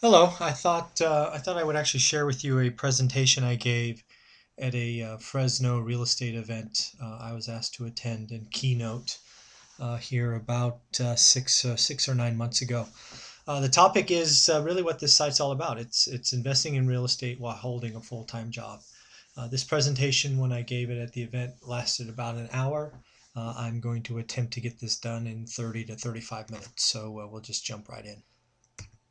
Hello. I thought I would actually share with you a presentation I gave at a Fresno real estate event I was asked to attend in Keynote here about 6 or 9 months ago. The topic is really what this site's all about. It's investing in real estate while holding a full-time job. This presentation, when I gave it at the event, lasted about an hour. I'm going to attempt to get this done in 30 to 35 minutes, so we'll just jump right in.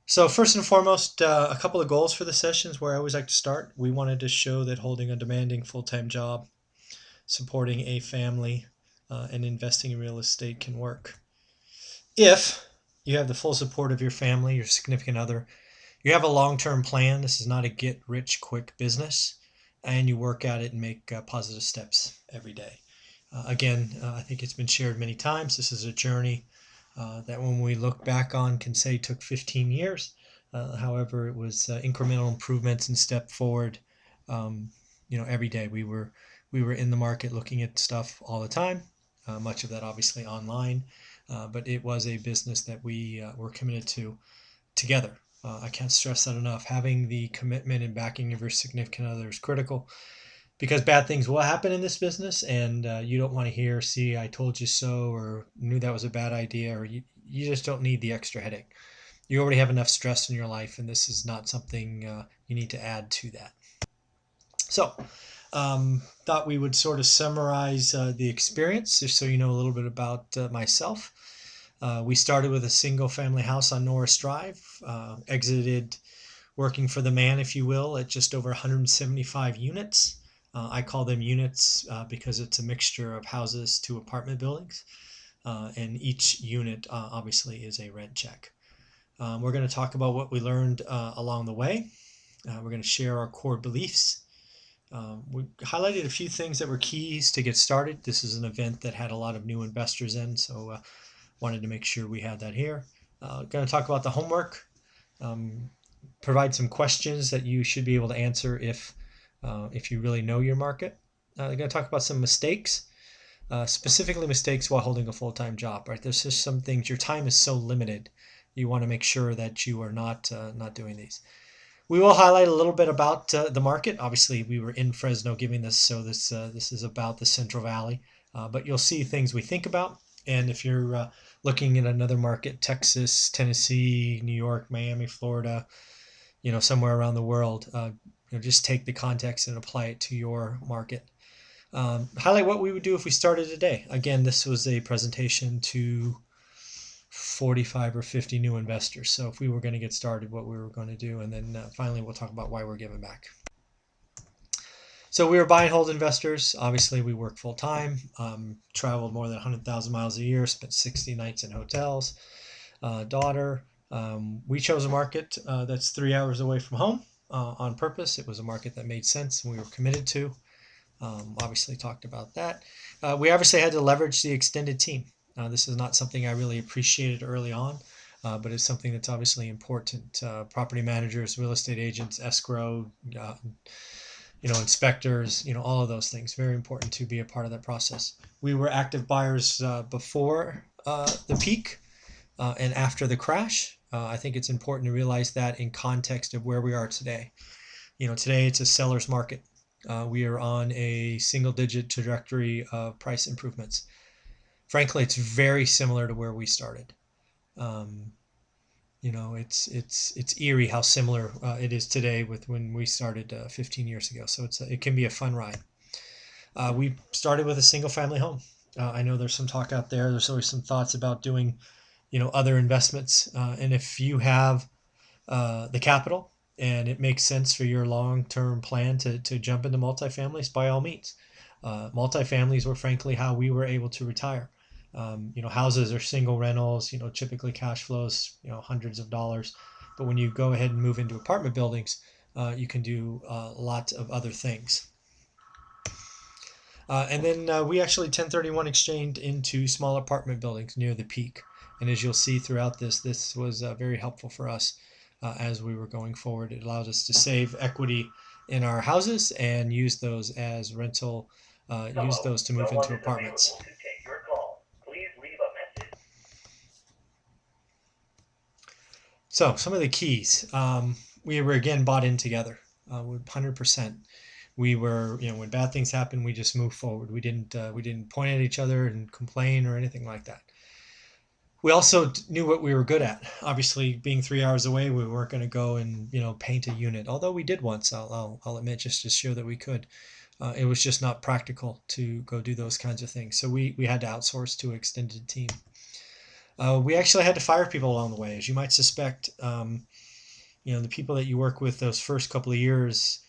So first and foremost, a couple of goals for the sessions where I always like to start. We wanted to show that holding a demanding full-time job, supporting a family, and investing in real estate can work. If you have the full support of your family, your significant other, you have a long-term plan. This is not a get-rich-quick business, and you work at it and make positive steps every day. Again, I think it's been shared many times. This is a journey that when we look back on can say took 15 years. However, it was incremental improvements and step forward. Every day we were in the market looking at stuff all the time. Much of that obviously online, but it was a business that we were committed to together. I can't stress that enough. Having the commitment and backing of your significant other is critical because bad things will happen in this business, and you don't want to hear, see, I told you so, or knew that was a bad idea, or you just don't need the extra headache. You already have enough stress in your life, and this is not something you need to add to that. So, thought we would sort of summarize the experience, just so you know a little bit about myself. We started with a single family house on Norris Drive, exited working for the man, if you will, at just over 175 units. I call them units because it's a mixture of houses to apartment buildings, and each unit obviously is a rent check. We're going to talk about what we learned along the way. We're going to share our core beliefs. We highlighted a few things that were keys to get started. This is an event that had a lot of new investors in, so wanted to make sure we had that here. Going to talk about the homework, provide some questions that you should be able to answer if you really know your market. They're going to talk about some mistakes, specifically mistakes while holding a full-time job. Right? There's just some things. Your time is so limited. You want to make sure that you are not doing these. We will highlight a little bit about the market. Obviously, we were in Fresno giving this, so this is about the Central Valley. But you'll see things we think about. And if you're looking at another market, Texas, Tennessee, New York, Miami, Florida, somewhere around the world, just take the context and apply it to your market. Highlight what we would do if we started today. Again, this was a presentation to 45 or 50 new investors. So if we were going to get started, what we were going to do, and then finally we'll talk about why we're giving back. So we were buy and hold investors. Obviously, we work full time, traveled more than 100,000 miles a year, spent 60 nights in hotels. Daughter, we chose a market that's 3 hours away from home. On purpose. It was a market that made sense and we were committed to. Obviously talked about that. We obviously had to leverage the extended team. This is not something I really appreciated early on, but it's something that's obviously important. Property managers, real estate agents, escrow, inspectors, all of those things. Very important to be a part of that process. We were active buyers before the peak and after the crash. I think it's important to realize that in context of where we are today. Today it's a seller's market. We are on a single-digit trajectory of price improvements. Frankly, it's very similar to where we started. It's eerie how similar it is today with when we started 15 years ago. So it can be a fun ride. We started with a single-family home. I know there's some talk out there. There's always some thoughts about doing other investments. And if you have the capital and it makes sense for your long-term plan to jump into multifamilies, by all means. Multifamilies were frankly how we were able to retire. Houses are single rentals, typically cash flows, hundreds of dollars. But when you go ahead and move into apartment buildings, you can do a lot of other things. And then we actually 1031 exchanged into small apartment buildings near the peak. And as you'll see throughout this was very helpful for us as we were going forward. It allowed us to save equity in our houses and use those as rental, use those to move into apartments. So some of the keys. We were again bought in together, 100%. We were, when bad things happened, we just moved forward. We didn't point at each other and complain or anything like that. We also knew what we were good at. Obviously, being 3 hours away, we weren't going to go and paint a unit. Although we did once, I'll admit, just to show that we could. It was just not practical to go do those kinds of things. So we had to outsource to an extended team. We actually had to fire people along the way, as you might suspect. The people that you work with those first couple of years,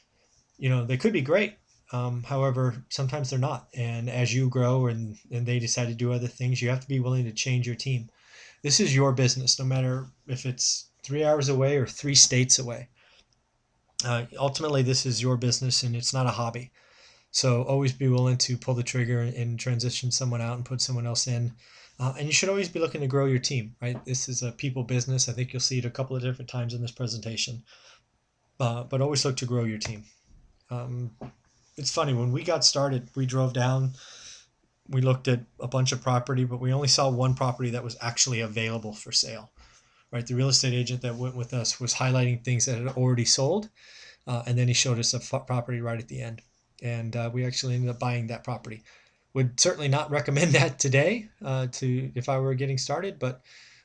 they could be great. However, sometimes they're not. And as you grow and they decide to do other things, you have to be willing to change your team. This is your business, no matter if it's 3 hours away or 3 states away. Ultimately, this is your business and it's not a hobby. So always be willing to pull the trigger and transition someone out and put someone else in. And you should always be looking to grow your team, right? This is a people business. I think you'll see it a couple of different times in this presentation. But always look to grow your team. It's funny, when we got started, we drove down, we looked at a bunch of property, but we only saw one property that was actually available for sale, right? The real estate agent that went with us was highlighting things that had already sold, and then he showed us a property right at the end. And we actually ended up buying that property. Would certainly not recommend that today if I were getting started, but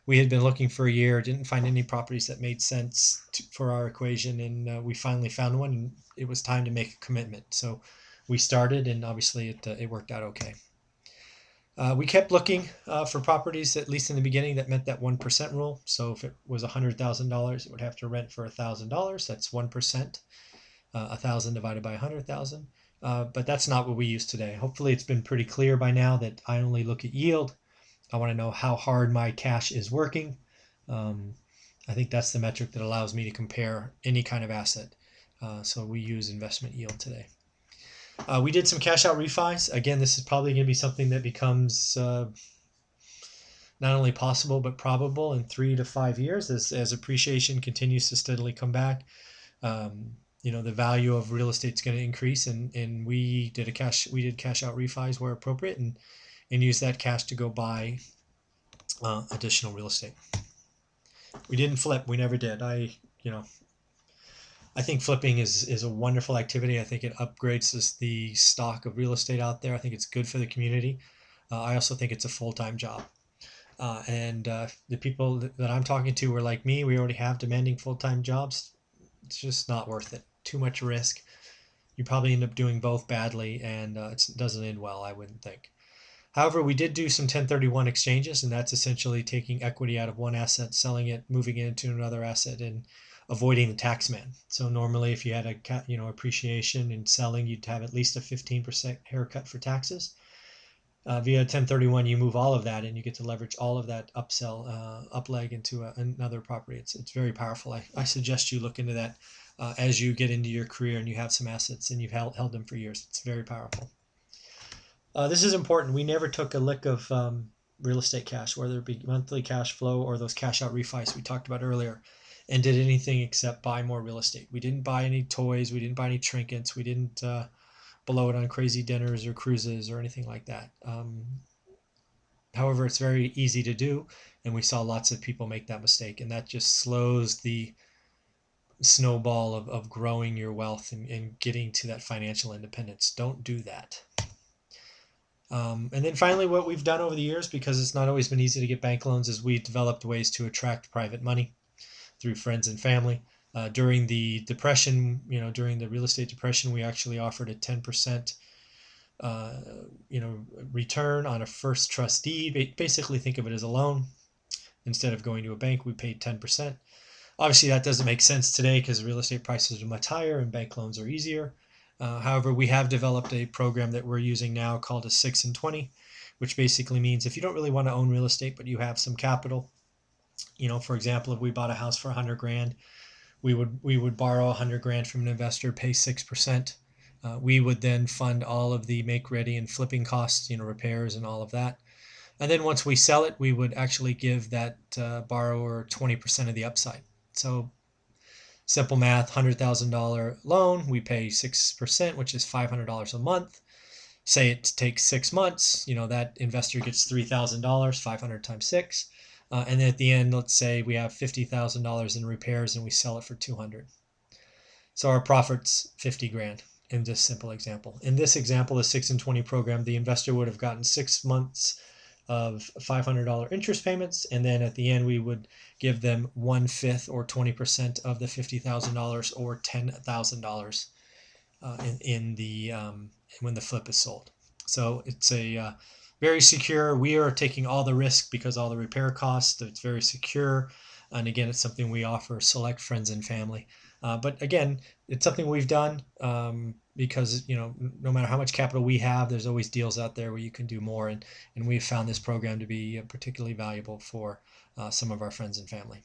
we had been looking for a year, didn't find any properties that made sense for our equation, and we finally found one, and it was time to make a commitment. So we started, and obviously it worked out okay. We kept looking for properties, at least in the beginning, that met that 1% rule. So if it was $100,000, it would have to rent for $1,000. That's 1%. 1,000 divided by 100,000. But that's not what we use today. Hopefully it's been pretty clear by now that I only look at yield. I want to know how hard my cash is working. I think that's the metric that allows me to compare any kind of asset. So we use investment yield today. We did some cash out refis. Again, this is probably going to be something that becomes not only possible but probable in 3 to 5 years as appreciation continues to steadily come back. The value of real estate is going to increase, and we did cash out refis where appropriate, and use that cash to go buy additional real estate. We didn't flip. We never did. I think flipping is a wonderful activity. I think it upgrades the stock of real estate out there. I think it's good for the community. I also think it's a full-time job. And the people that I'm talking to were like me. We already have demanding full-time jobs. It's just not worth it. Too much risk. You probably end up doing both badly, and it doesn't end well, I wouldn't think. However, we did do some 1031 exchanges, and that's essentially taking equity out of one asset, selling it, moving it into another asset, and avoiding the tax man. So normally if you had appreciation in selling, you'd have at least a 15% haircut for taxes. Via 1031, you move all of that, and you get to leverage all of that upleg into another property. It's very powerful. I suggest you look into that as you get into your career and you have some assets and you've held them for years. It's very powerful. This is important. We never took a lick of real estate cash, whether it be monthly cash flow or those cash out refis we talked about earlier, and did anything except buy more real estate. We didn't buy any toys. We didn't buy any trinkets. We didn't blow it on crazy dinners or cruises or anything like that. However, it's very easy to do, and we saw lots of people make that mistake, and that just slows the snowball of growing your wealth and getting to that financial independence. Don't do that. And then finally, what we've done over the years, because it's not always been easy to get bank loans, is we developed ways to attract private money through friends and family. During the depression, during the real estate depression, we actually offered a 10% return on a first trust deed. Basically, think of it as a loan. Instead of going to a bank, we paid 10%. Obviously, that doesn't make sense today because real estate prices are much higher and bank loans are easier. However, we have developed a program that we're using now called a 6 and 20, which basically means if you don't really want to own real estate, but you have some capital, for example, if we bought a house for $100,000, we would borrow $100,000 from an investor, pay 6%. We would then fund all of the make ready and flipping costs, repairs and all of that. And then once we sell it, we would actually give that borrower 20% of the upside. So simple math, $100,000 loan, we pay 6%, which is $500 a month. Say it takes 6 months, that investor gets $3,000, 500 times 6. And then at the end, let's say we have $50,000 in repairs and we sell it for 200. So our profit's 50 grand in this simple example. In this example, the 6 and 20 program, the investor would have gotten 6 months of $500 interest payments, and then at the end we would give them 1/5 or 20% of the $50,000 or $10,000 in the when the flip is sold. So it's a very secure. We are taking all the risk because all the repair costs. It's very secure, and again, it's something we offer select friends and family. But again, it's something we've done because no matter how much capital we have, there's always deals out there where you can do more, and we've found this program to be particularly valuable for some of our friends and family.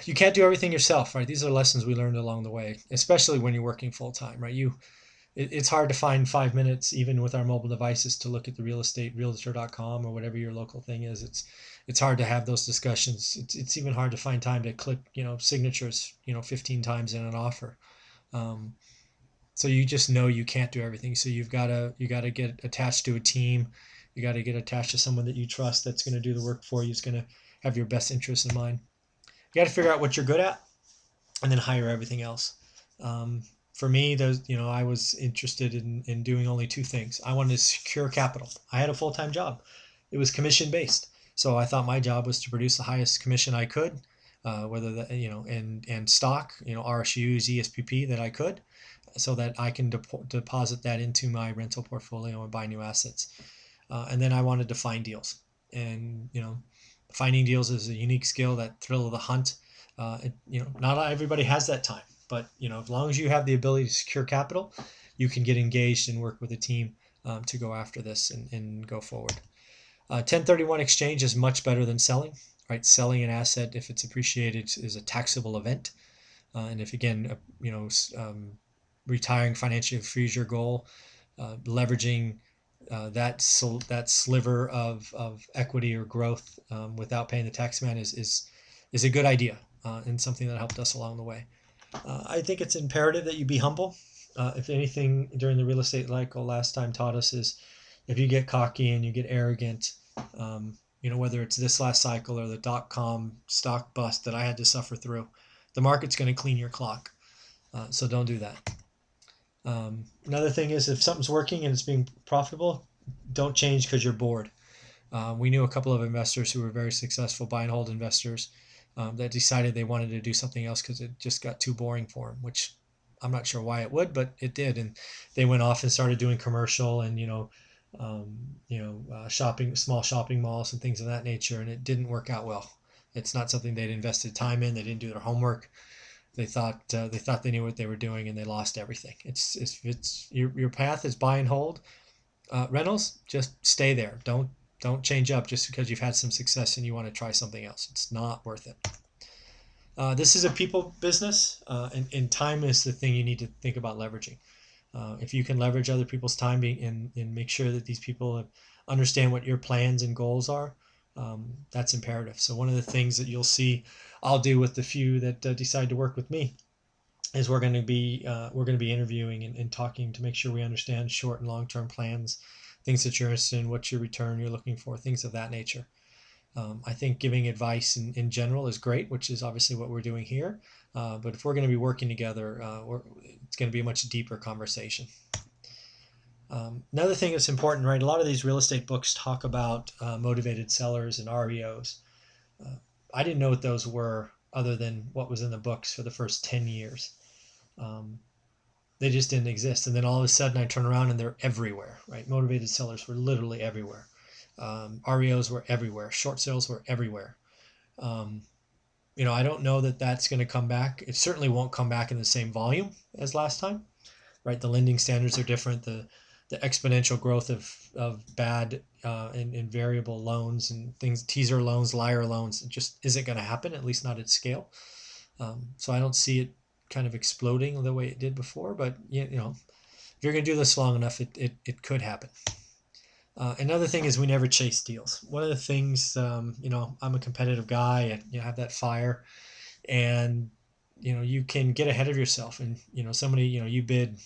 You can't do everything yourself, right? These are lessons we learned along the way, especially when you're working full time, right? It's hard to find 5 minutes, even with our mobile devices, to look at the real estate, realtor.com or whatever your local thing is. It's hard to have those discussions. It's even hard to find time to click, signatures, 15 times in an offer. So you just know you can't do everything. So you got to get attached to a team. You got to get attached to someone that you trust that's going to do the work for you. It's going to have your best interests in mind. You got to figure out what you're good at, and then hire everything else. For me, I was interested in doing only two things. I wanted to secure capital. I had a full-time job. It was commission-based. So I thought my job was to produce the highest commission I could, whether that, and stock, RSUs, ESPP that I could, so that I can deposit that into my rental portfolio and buy new assets. And then I wanted to find deals. And, finding deals is a unique skill, that thrill of the hunt. Not everybody has that time. But as long as you have the ability to secure capital, you can get engaged and work with a team to go after this and go forward. 1031 exchange is much better than selling. Right, selling an asset, if it's appreciated, is a taxable event. And if again, retiring financially frees your goal, leveraging that sliver of equity or growth without paying the tax man is a good idea and something that helped us along the way. I think it's imperative that you be humble. If anything, during the real estate cycle last time taught us is if you get cocky and you get arrogant, whether it's this last cycle or the .com stock bust that I had to suffer through, the market's going to clean your clock. So don't do that. Another thing is if something's working and it's being profitable, don't change because you're bored. We knew a couple of investors who were very successful buy and hold investors that decided they wanted to do something else because it just got too boring for them, which I'm not sure why it would, but it did. And they went off and started doing commercial and, small shopping malls and things of that nature. And it didn't work out well. It's not something they'd invested time in. They didn't do their homework. They thought they knew what they were doing, and they lost everything. It's your path is buy and hold. Rentals, just stay there. Don't change up just because you've had some success and you want to try something else. It's not worth it. This is a people business, and time is the thing you need to think about leveraging. If you can leverage other people's time and make sure that these people understand what your plans and goals are, that's imperative. So one of the things that you'll see I'll do with the few that decide to work with me is we're going to be interviewing and talking to make sure we understand short and long-term plans, things that you're interested in, what's your return you're looking for, things of that nature. I think giving advice in general is great, which is obviously what we're doing here. But if we're going to be working together, it's going to be a much deeper conversation. Another thing that's important, right? A lot of these real estate books talk about motivated sellers and REOs. I didn't know what those were other than what was in the books for the first 10 years. They just didn't exist. And then all of a sudden I turn around and they're everywhere, right? Motivated sellers were literally everywhere. REOs were everywhere. Short sales were everywhere. I don't know that that's going to come back. It certainly won't come back in the same volume as last time, right? The lending standards are different. The exponential growth of bad and variable loans and things, teaser loans, liar loans, it just isn't going to happen, at least not at scale. So I don't see it kind of exploding the way it did before, but if you're going to do this long enough, it could happen. Another thing is we never chase deals. One of the things, I'm a competitive guy and have that fire, and you can get ahead of yourself, and somebody, you bid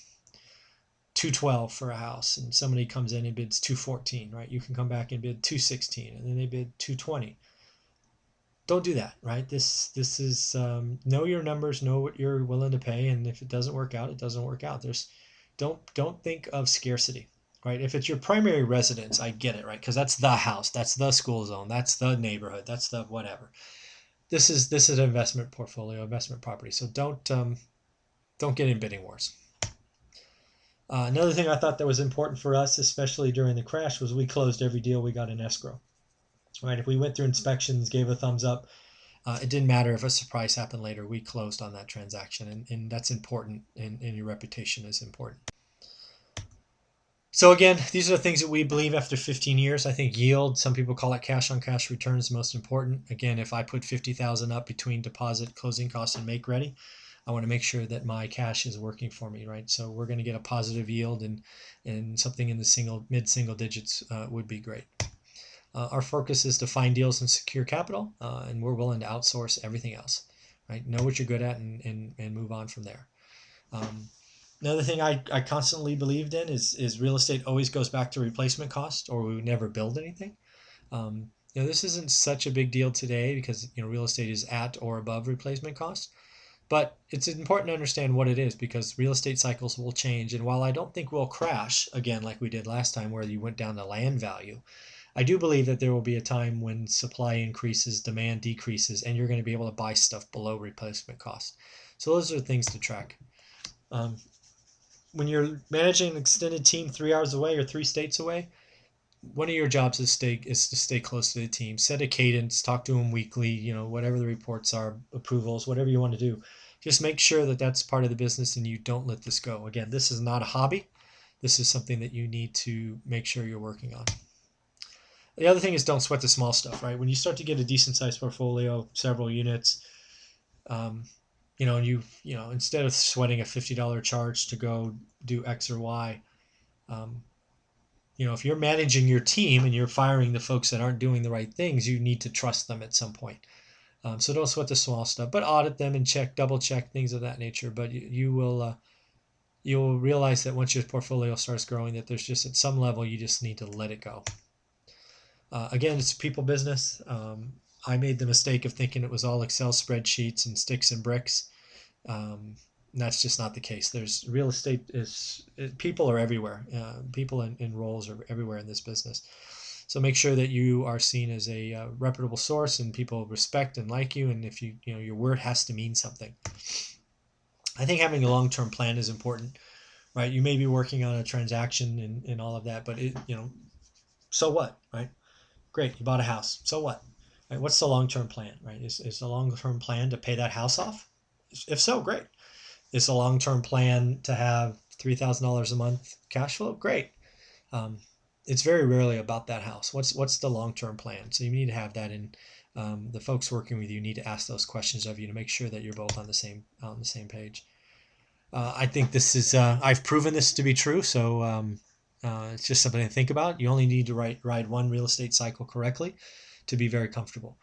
212 for a house, and somebody comes in and bids 214, right? You can come back and bid 216, and then they bid 220. Don't do that, right? This is know your numbers, know what you're willing to pay, and if it doesn't work out, it doesn't work out. Don't think of scarcity, right? If it's your primary residence, I get it, right? Because that's the house, that's the school zone, that's the neighborhood, that's the whatever. This is an investment portfolio, investment property. So don't get in bidding wars. Another thing I thought that was important for us, especially during the crash, was we closed every deal we got in escrow. Right? If we went through inspections, gave a thumbs up, it didn't matter if a surprise happened later. We closed on that transaction, and that's important, and your reputation is important. So again, these are the things that we believe after 15 years. I think yield, some people call it cash on cash returns, most important. Again, if I put $50,000 up between deposit, closing costs, and make ready, I want to make sure that my cash is working for me, right? So we're going to get a positive yield, and something in the mid-single digits would be great. Our focus is to find deals and secure capital, and we're willing to outsource everything else, right? Know what you're good at and move on from there. Another thing I constantly believed in is real estate always goes back to replacement cost, or we would never build anything. This isn't such a big deal today because real estate is at or above replacement cost, but it's important to understand what it is because real estate cycles will change. And while I don't think we'll crash again like we did last time where you went down to land value, I do believe that there will be a time when supply increases, demand decreases, and you're going to be able to buy stuff below replacement cost. So those are things to track. When you're managing an extended team 3 hours away or 3 states away, one of your jobs is to stay close to the team. Set a cadence, talk to them weekly, whatever the reports are, approvals, whatever you want to do. Just make sure that that's part of the business and you don't let this go. Again, this is not a hobby. This is something that you need to make sure you're working on. The other thing is don't sweat the small stuff, right? When you start to get a decent sized portfolio, several units, instead of sweating a $50 charge to go do X or Y, if you're managing your team and you're firing the folks that aren't doing the right things, you need to trust them at some point. So don't sweat the small stuff, but audit them and double check things of that nature. But you'll realize that once your portfolio starts growing, that there's just at some level you just need to let it go. Again, it's a people business. I made the mistake of thinking it was all Excel spreadsheets and sticks and bricks. That's just not the case. There's real estate people are everywhere. People in roles are everywhere in this business. So make sure that you are seen as a reputable source and people respect and like you. And if your word has to mean something. I think having a long-term plan is important, right? You may be working on a transaction and all of that, but so what, right? Great, you bought a house. So what? Right? What's the long-term plan, right? Is the long-term plan to pay that house off? If so, great. Is the long-term plan to have $3,000 a month cash flow? Great. It's very rarely about that house. What's the long-term plan? So you need to have that, and the folks working with you need to ask those questions of you to make sure that you're both on the same page. I think this is I've proven this to be true, so it's just something to think about. You only need to ride one real estate cycle correctly to be very comfortable.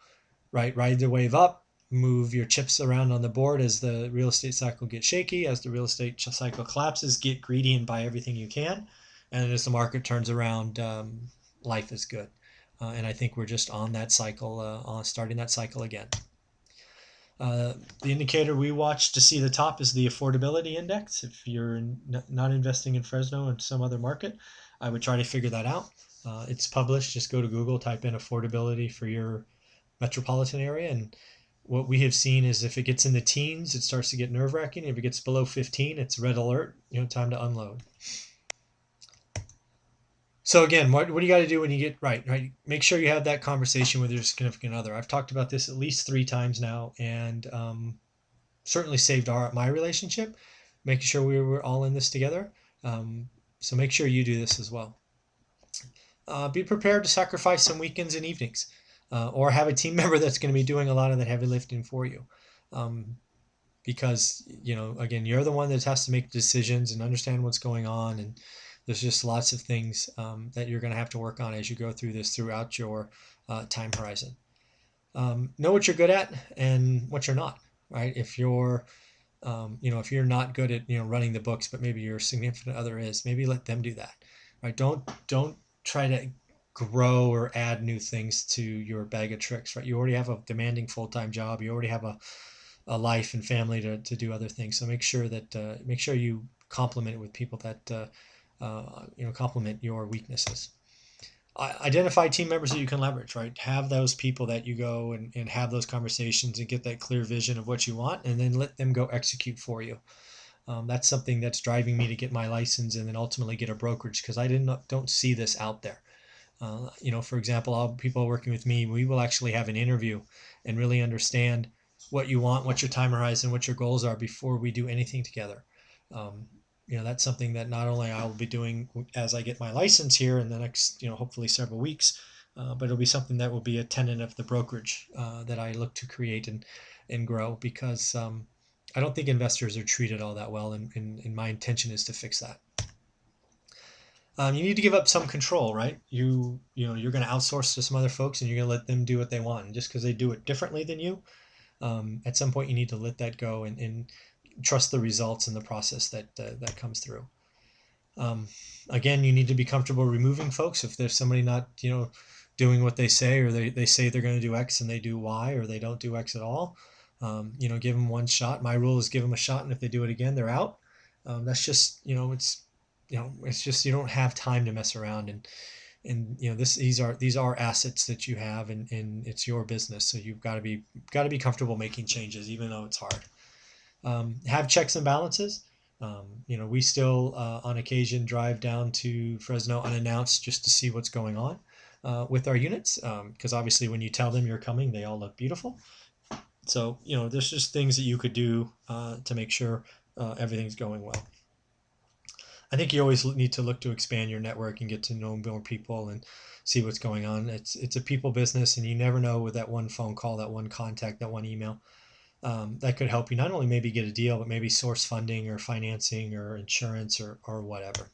Right, ride the wave up, move your chips around on the board as the real estate cycle gets shaky. As the real estate cycle collapses, get greedy and buy everything you can. And as the market turns around, life is good. And I think we're just on that cycle, starting that cycle again. The indicator we watch to see the top is the affordability index. If you're not investing in Fresno and some other market, I would try to figure that out. It's published. Just go to Google, type in affordability for your metropolitan area. And what we have seen is if it gets in the teens, it starts to get nerve-wracking. If it gets below 15, it's red alert, time to unload. So again, what do you got to do when you get right? Make sure you have that conversation with your significant other. I've talked about this at least 3 times now, and certainly saved my relationship, making sure we were all in this together. So make sure you do this as well. Be prepared to sacrifice some weekends and evenings, or have a team member that's going to be doing a lot of that heavy lifting for you. Because, again, you're the one that has to make decisions and understand what's going on, and there's just lots of things that you're going to have to work on as you go through this throughout your time horizon. Know what you're good at and what you're not, right? If you're If you're not good at running the books, but maybe your significant other is, maybe let them do that. Right? Don't try to grow or add new things to your bag of tricks. Right? You already have a demanding full-time job. You already have a life and family to do other things. So make sure you complement it with people that complement your weaknesses. Identify team members that you can leverage, right? Have those people that you go and have those conversations and get that clear vision of what you want, and then let them go execute for you. That's something that's driving me to get my license and then ultimately get a brokerage, because I don't see this out there. For example, all people working with me, we will actually have an interview and really understand what you want, what your time horizon, what your goals are before we do anything together. That's something that not only I will be doing as I get my license here in the next, hopefully several weeks, but it'll be something that will be a tenet of the brokerage that I look to create and grow, because I don't think investors are treated all that well, and my intention is to fix that. You need to give up some control, right? You're going to outsource to some other folks, and you're going to let them do what they want. And just because they do it differently than you, at some point you need to let that go and trust the results and the process that comes through. Again, you need to be comfortable removing folks. If there's somebody not, doing what they say, or they say they're going to do X and they do Y, or they don't do X at all, give them one shot. My rule is give them a shot, and if they do it again, they're out. That's just, it's just, you don't have time to mess around, and these are assets that you have, and it's your business. So you've got to be comfortable making changes, even though it's hard. Have checks and balances. We still, on occasion, drive down to Fresno unannounced just to see what's going on with our units, because obviously when you tell them you're coming, they all look beautiful. So, there's just things that you could do to make sure everything's going well. I think you always need to look to expand your network and get to know more people and see what's going on. It's a people business, and you never know with that one phone call, that one contact, that one email. That could help you not only maybe get a deal, but maybe source funding or financing or insurance or whatever.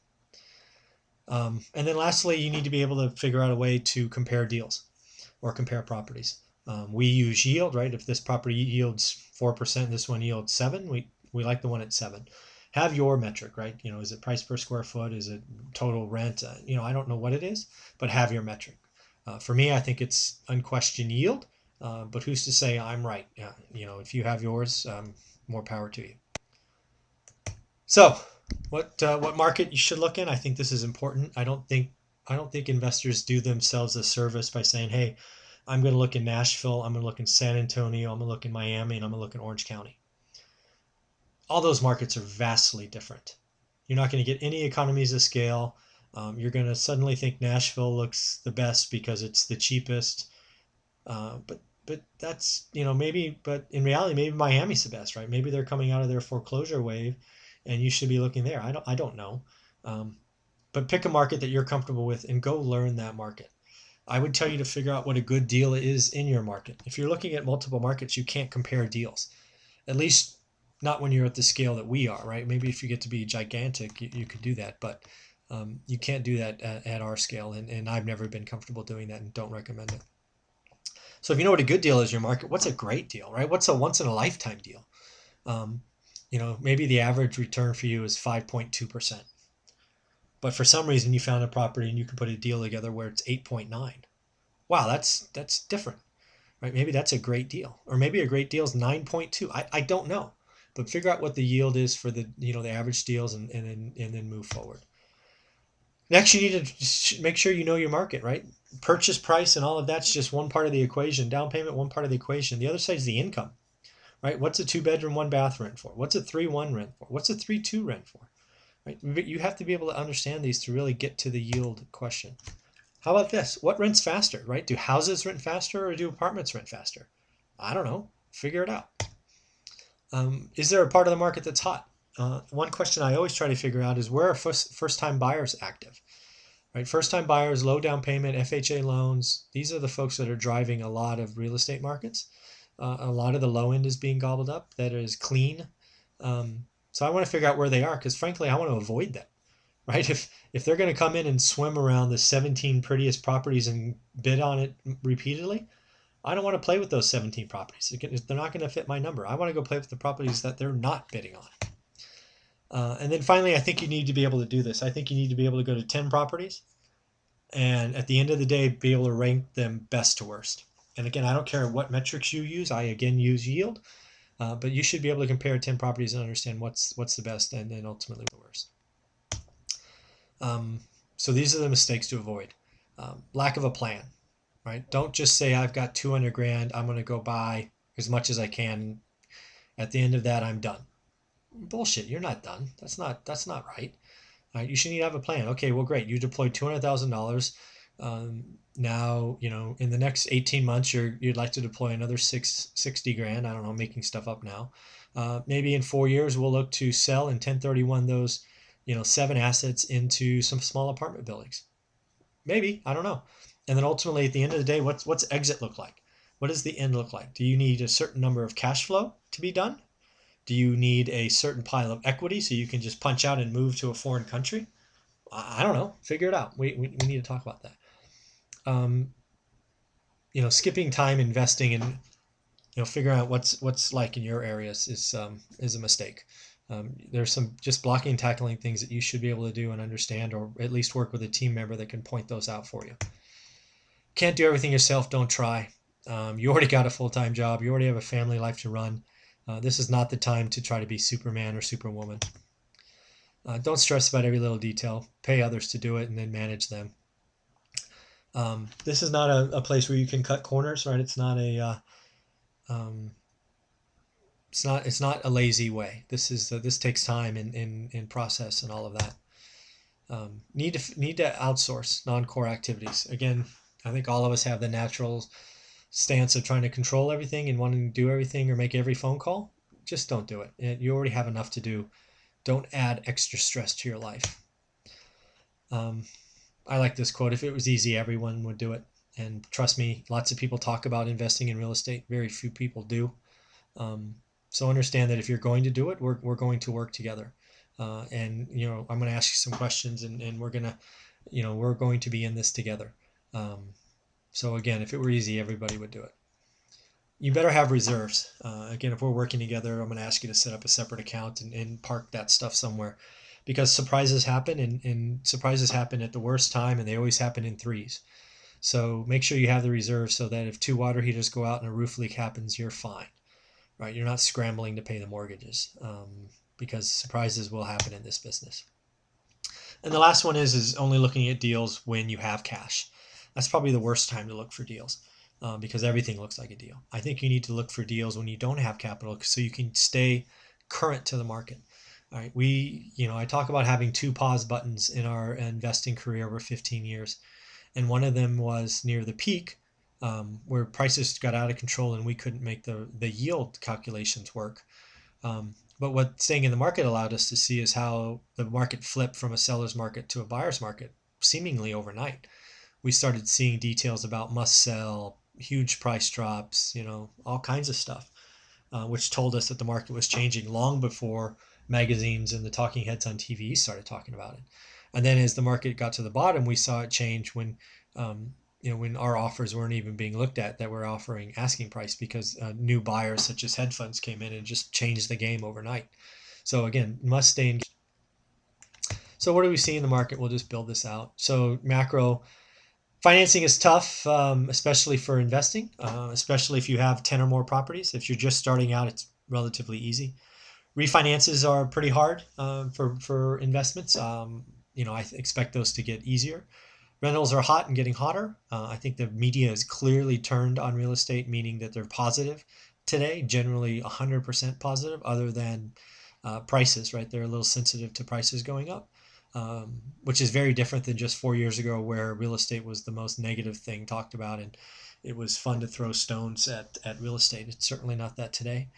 And then lastly, you need to be able to figure out a way to compare deals or compare properties. We use yield, right? If this property yields 4%, this one yields 7%, we like the one at 7%. Have your metric, right? Is it price per square foot? Is it total rent? I don't know what it is, but have your metric. For me, I think it's unquestioned yield. But who's to say I'm right? Yeah, if you have yours, more power to you. So, what market you should look in? I think this is important. I don't think investors do themselves a service by saying, "Hey, I'm going to look in Nashville, I'm going to look in San Antonio, I'm going to look in Miami, and I'm going to look in Orange County." All those markets are vastly different. You're not going to get any economies of scale. You're going to suddenly think Nashville looks the best because it's the cheapest. But that's, maybe, but in reality, maybe Miami's the best, right? Maybe they're coming out of their foreclosure wave and you should be looking there. I don't know. But pick a market that you're comfortable with and go learn that market. I would tell you to figure out what a good deal is in your market. If you're looking at multiple markets, you can't compare deals, at least not when you're at the scale that we are, right? Maybe if you get to be gigantic, you could do that, but you can't do that at our scale. And I've never been comfortable doing that and don't recommend it. So if you know what a good deal is in your market, what's a great deal, right? What's a once in a lifetime deal? Maybe the average return for you is 5.2%. But for some reason you found a property and you can put a deal together where it's 8.9. Wow, that's different, right? Maybe that's a great deal. Or maybe a great deal is 9.2. I don't know. But figure out what the yield is for the average deals and then move forward. Next, you need to make sure you know your market, right? Purchase price and all of that's just one part of the equation. Down payment, one part of the equation. The other side is the income, right? What's a 2-bedroom, 1-bath rent for? What's a 3-1 rent for? What's a 3-2 rent for? Right? You have to be able to understand these to really get to the yield question. How about this? What rents faster, right? Do houses rent faster or do apartments rent faster? I don't know. Figure it out. Is there a part of the market that's hot? One question I always try to figure out is where are first-time buyers active? Right, first-time buyers, low down payment, FHA loans. These are the folks that are driving a lot of real estate markets. A lot of the low end is being gobbled up. That is clean. So I want to figure out where they are because, frankly, I want to avoid them. Right? If they're going to come in and swim around the 17 prettiest properties and bid on it repeatedly, I don't want to play with those 17 properties. They're not going to fit my number. I want to go play with the properties that they're not bidding on. And then finally, I think you need to be able to do this. I think you need to be able to go to 10 properties and at the end of the day, be able to rank them best to worst. And again, I don't care what metrics you use. I, again, use yield. But you should be able to compare 10 properties and understand what's the best and then ultimately the worst. So these are the mistakes to avoid. Lack of a plan, right? Don't just say, I've got 200 grand. I'm going to go buy as much as I can. At the end of that, I'm done. Bullshit. You're not done. That's not right. You should need to have a plan. Okay, well, great. You deployed $200,000. Now, in the next 18 months, you'd like to deploy another 60 grand. I don't know, making stuff up now. Maybe in 4 years, we'll look to sell and 1031 those, 7 assets into some small apartment buildings. Maybe, I don't know. And then ultimately, at the end of the day, what's exit look like? What does the end look like? Do you need a certain number of cash flow to be done? Do you need a certain pile of equity so you can just punch out and move to a foreign country? I don't know. Figure it out. We need to talk about that. Skipping time investing and figuring out what's like in your areas is a mistake. There's some just blocking and tackling things that you should be able to do and understand, or at least work with a team member that can point those out for you. Can't do everything yourself. Don't try. You already got a full-time job. You already have a family life to run. This is not the time to try to be Superman or Superwoman. Don't stress about every little detail. Pay others to do it and then manage them. This is not a place where you can cut corners, right? It's not it's not a lazy way. This takes time in process and all of that. Need to outsource non-core activities. Again, I think all of us have the natural stance of trying to control everything and wanting to do everything or make every phone call. Just don't do it. You already have enough to do. Don't add extra stress to your life. I like this quote: if it was easy, everyone would do it. And trust me, lots of people talk about investing in real estate. Very few people do. So understand that if you're going to do it, we're going to work together. And I'm going to ask you some questions, and we're going to be in this together. So again, if it were easy, everybody would do it. You better have reserves. Again, if we're working together, I'm going to ask you to set up a separate account and park that stuff somewhere, because surprises happen, and surprises happen at the worst time, and they always happen in threes. So make sure you have the reserves so that if 2 water heaters go out and a roof leak happens, you're fine, right? You're not scrambling to pay the mortgages, because surprises will happen in this business. And the last one is only looking at deals when you have cash. That's probably the worst time to look for deals, because everything looks like a deal. I think you need to look for deals when you don't have capital so you can stay current to the market. All right, I talk about having 2 pause buttons in our investing career over 15 years. And one of them was near the peak, where prices got out of control and we couldn't make the yield calculations work. But what staying in the market allowed us to see is how the market flipped from a seller's market to a buyer's market, seemingly overnight. We started seeing details about must sell, huge price drops, all kinds of stuff, which told us that the market was changing long before magazines and the talking heads on TV started talking about it. And then as the market got to the bottom, we saw it change when our offers weren't even being looked at, that we're offering asking price, because new buyers such as hedge funds came in and just changed the game overnight. So again, must stay in. So what do we see in the market? We'll just build this out. So macro financing is tough, especially for investing, especially if you have 10 or more properties. If you're just starting out, it's relatively easy. Refinances are pretty hard for investments. I expect those to get easier. Rentals are hot and getting hotter. I think the media is clearly turned on real estate, meaning that they're positive today, generally 100% positive, other than prices, right? They're a little sensitive to prices going up, which is very different than just 4 years ago, where real estate was the most negative thing talked about, and it was fun to throw stones at real estate. It's certainly not that today.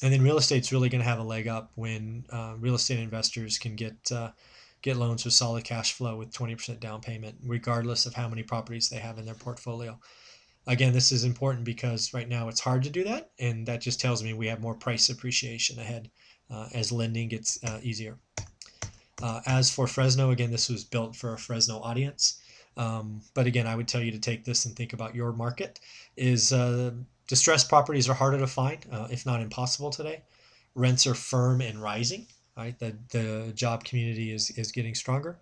And then real estate's really going to have a leg up when real estate investors can get loans with solid cash flow with 20% down payment, regardless of how many properties they have in their portfolio. Again, this is important because right now it's hard to do that, and that just tells me we have more price appreciation ahead as lending gets easier. As for Fresno, again, this was built for a Fresno audience. But again, I would tell you to take this and think about your market. Distressed properties are harder to find, if not impossible today. Rents are firm and rising, right? The job community is getting stronger.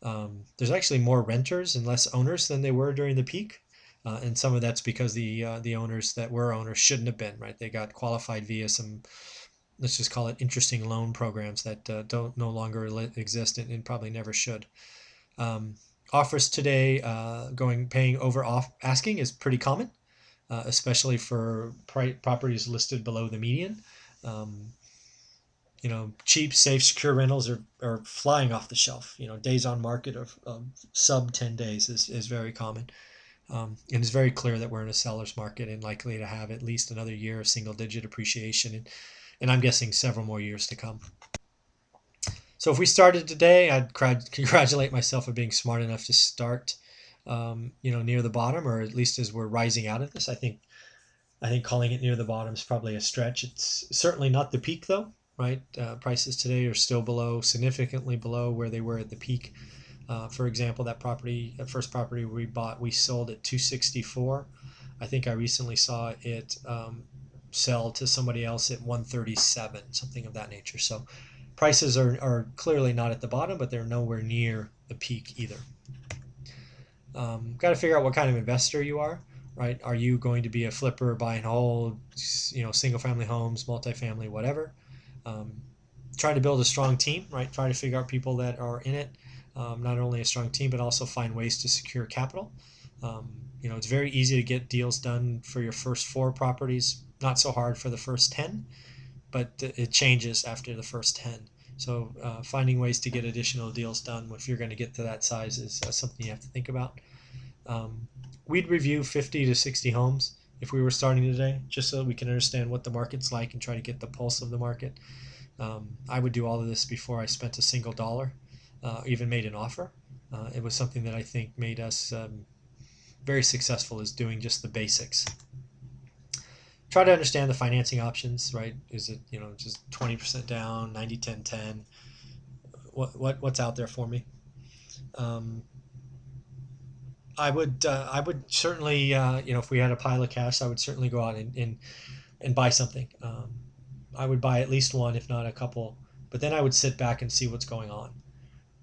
There's actually more renters and less owners than they were during the peak. And some of that's because the owners that were owners shouldn't have been, right? They got qualified via some, let's just call it interesting loan programs that don't no longer exist and probably never should. Offers today paying over asking is pretty common, especially for properties listed below the median. Cheap, safe, secure rentals are flying off the shelf. Days on market of sub 10 days is very common. And it's very clear that we're in a seller's market and likely to have at least another year of single-digit appreciation, and I'm guessing several more years to come. So if we started today, I'd congratulate myself for being smart enough to start, near the bottom, or at least as we're rising out of this. I think calling it near the bottom is probably a stretch. It's certainly not the peak, though, right? Prices today are still significantly below where they were at the peak. For example, that first property we bought, we sold at $264. I think I recently saw it sell to somebody else at $137, something of that nature. So prices are clearly not at the bottom, but they're nowhere near the peak either. Got to figure out what kind of investor you are, right? Are you going to be a flipper, buy and hold, single-family homes, multifamily, whatever? Try to build a strong team, right? Try to figure out people that are in it. Not only a strong team, but also find ways to secure capital. It's very easy to get deals done for your first 4 properties. Not so hard for the first 10, but it changes after the first 10. So finding ways to get additional deals done if you're going to get to that size is something you have to think about. We'd review 50 to 60 homes if we were starting today, just so we can understand what the market's like and try to get the pulse of the market. I would do all of this before I spent a single dollar, even made an offer. It was something that I think made us very successful, is doing just the basics. Try to understand the financing options, right? Is it, just 20% down, 90, 10, 10? What's out there for me? I would certainly, if we had a pile of cash, I would certainly go out and buy something. I would buy at least one, if not a couple, but then I would sit back and see what's going on,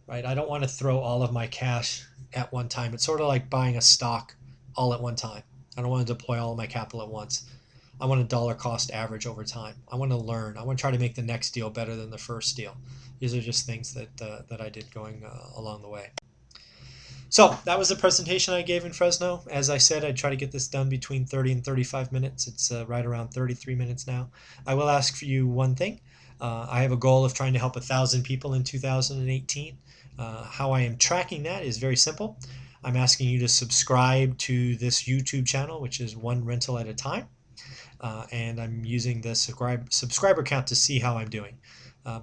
right? I don't want to throw all of my cash at one time. It's sort of like buying a stock all at one time. I don't want to deploy all of my capital at once. I want a dollar cost average over time. I want to learn. I want to try to make the next deal better than the first deal. These are just things that I did going along the way. So that was the presentation I gave in Fresno. As I said, I'd try to get this done between 30 and 35 minutes. It's right around 33 minutes now. I will ask for you one thing. I have a goal of trying to help 1,000 people in 2018. How I am tracking that is very simple. I'm asking you to subscribe to this YouTube channel, which is one rental at a time. And I'm using the subscriber count to see how I'm doing.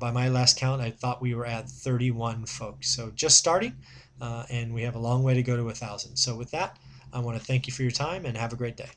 By my last count, I thought we were at 31 folks. So just starting, and we have a long way to go to 1,000. So with that, I want to thank you for your time and have a great day.